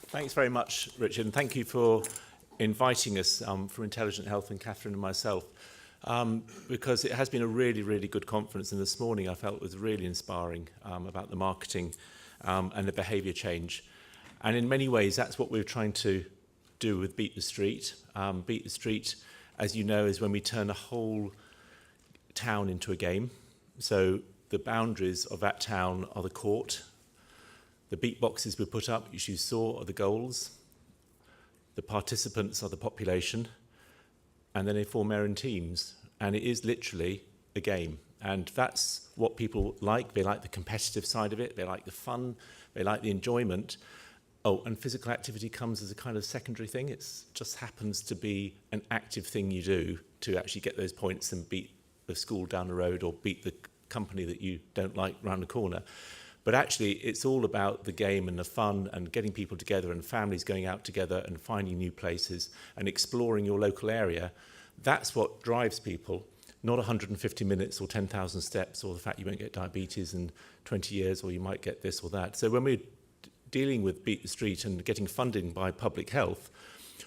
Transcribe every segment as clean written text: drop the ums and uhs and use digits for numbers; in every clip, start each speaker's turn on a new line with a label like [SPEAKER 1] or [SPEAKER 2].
[SPEAKER 1] Thanks very much, Richard, and thank you for inviting us for Intelligent Health and Catherine and myself, because it has been a really, really good conference, and this morning I felt was really inspiring about the marketing and the behaviour change. And in many ways, that's what we're trying to do with Beat the Street. Beat the Street, as you know, is when we turn a whole town into a game. So the boundaries of that town are the court. The beat boxes we put up, as you saw, are the goals. The participants are the population. And then they form their own teams. And it is literally a game. And that's what people like. They like the competitive side of it. They like the fun. They like the enjoyment. Oh, and physical activity comes as a kind of secondary thing. It just happens to be an active thing you do to actually get those points and beat the school down the road or beat the company that you don't like round the corner. But actually, it's all about the game and the fun and getting people together and families going out together and finding new places and exploring your local area. That's what drives people, not 150 minutes or 10,000 steps or the fact you won't get diabetes in 20 years or you might get this or that. So when we're dealing with Beat the Street and getting funding by public health,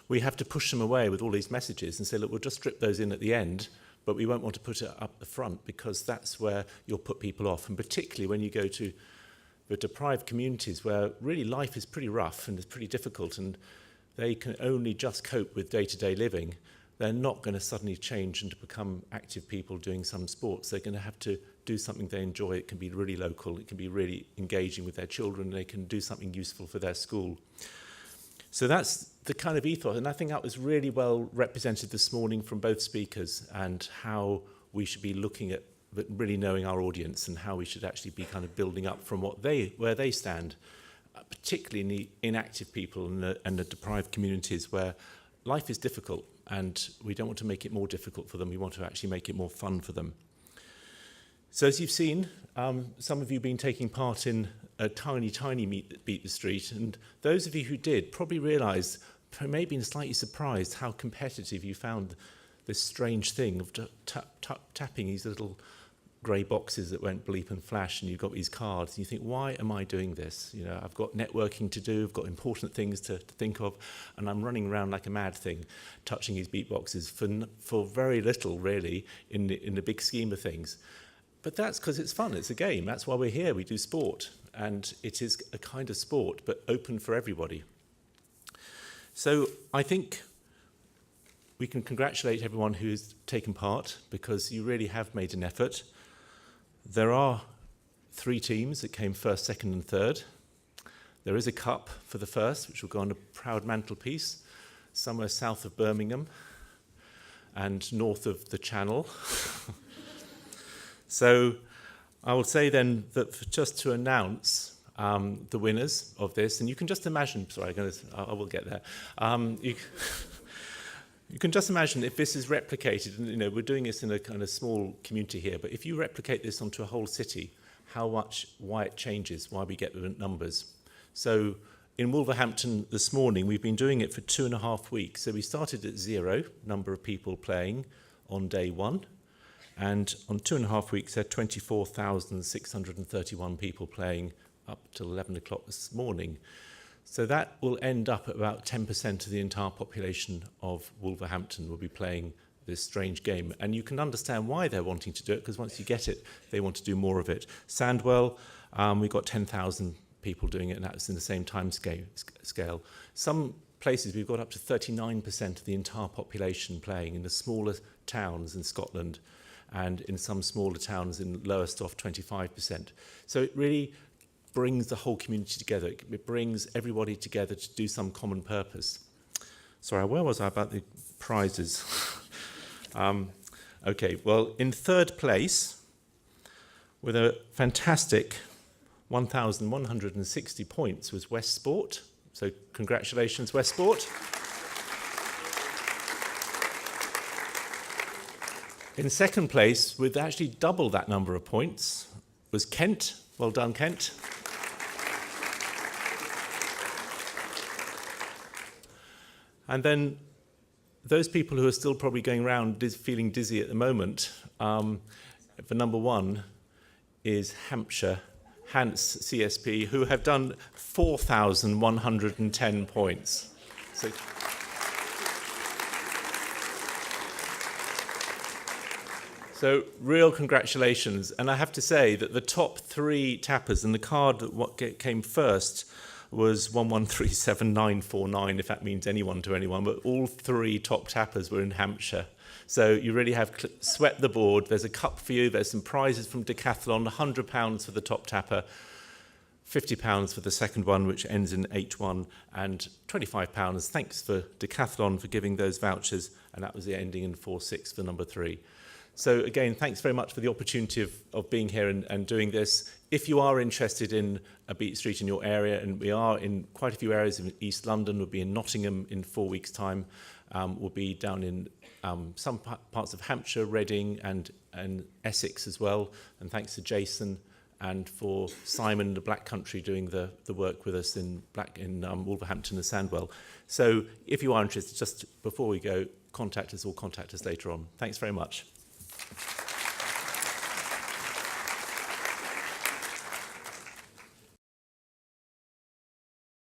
[SPEAKER 1] we have to push them away with all these messages and say, look, we'll just strip those in at the end, but we won't want to put it up the front because that's where you'll put people off. And particularly when you go to the deprived communities where really life is pretty rough and it's pretty difficult and they can only just cope with day-to-day living, they're not going to suddenly change and to become active people doing some sports. They're going to have to do something they enjoy. It can be really local. It can be really engaging with their children. They can do something useful for their school. So that's the kind of ethos. And I think that was really well represented this morning from both speakers and how we should be looking at but really knowing our audience and how we should actually be kind of building up from where they stand, particularly in the inactive people and the deprived communities where life is difficult and we don't want to make it more difficult for them. We want to actually make it more fun for them. So as you've seen, some of you have been taking part in a tiny Beat the Street, and those of you who did probably realised, may have been slightly surprised how competitive you found this strange thing of tapping these little grey boxes that went bleep and flash, and you've got these cards, and you think, why am I doing this? You know, I've got networking to do, I've got important things to think of, and I'm running around like a mad thing, touching these beat boxes for very little, really, in the big scheme of things. But that's because it's fun, it's a game, that's why we're here, we do sport, and it is a kind of sport, but open for everybody. So I think we can congratulate everyone who's taken part, because you really have made an effort. There are 3 teams that came first, second and third. There is a cup for the first, which will go on a proud mantelpiece, somewhere south of Birmingham and north of the Channel. So I will say then that just to announce the winners of this, and you can just imagine, sorry, I will get there. You can just imagine if this is replicated, and you know, we're doing this in a kind of small community here, but if you replicate this onto a whole city, why it changes, why we get the numbers. So in Wolverhampton this morning, we've been doing it for 2.5 weeks. So we started at 0 number of people playing on day 1. And on 2.5 weeks, there are 24,631 people playing up till 11 o'clock this morning. So that will end up at about 10% of the entire population of Wolverhampton will be playing this strange game. And you can understand why they're wanting to do it, because once you get it, they want to do more of it. Sandwell, we've got 10,000 people doing it, and that's in the same time scale. Some places we've got up to 39% of the entire population playing in the smaller towns in Scotland, and in some smaller towns in Lowestoft, 25%. So it really brings the whole community together. It brings everybody together to do some common purpose. Sorry, where was I about the prizes? Okay, well, in third place, with a fantastic 1,160 points, was West Sport. So congratulations, West Sport. In second place, with actually double that number of points, was Kent. Well done, Kent. And then those people who are still probably going around feeling dizzy at the moment, for number 1 is Hampshire Hans CSP, who have done 4,110 points. So real congratulations. And I have to say that the top 3 tappers, and the card that came first was 1137,949, if that means anyone to anyone, but all 3 top tappers were in Hampshire. So you really have swept the board. There's a cup for you. There's some prizes from Decathlon, £100 for the top tapper, £50 for the second one, which ends in H1, and £25. Thanks for Decathlon for giving those vouchers, and that was the ending in 46 for number 3. So again, thanks very much for the opportunity of being here and doing this. If you are interested in a Beat Street in your area, and we are in quite a few areas in East London, we'll be in Nottingham in 4 weeks' time, we'll be down in some parts of Hampshire, Reading and Essex as well. And thanks to Jason and for Simon in the Black Country doing the work with us in Wolverhampton and Sandwell. So if you are interested, just before we go, contact us or contact us later on. Thanks very much.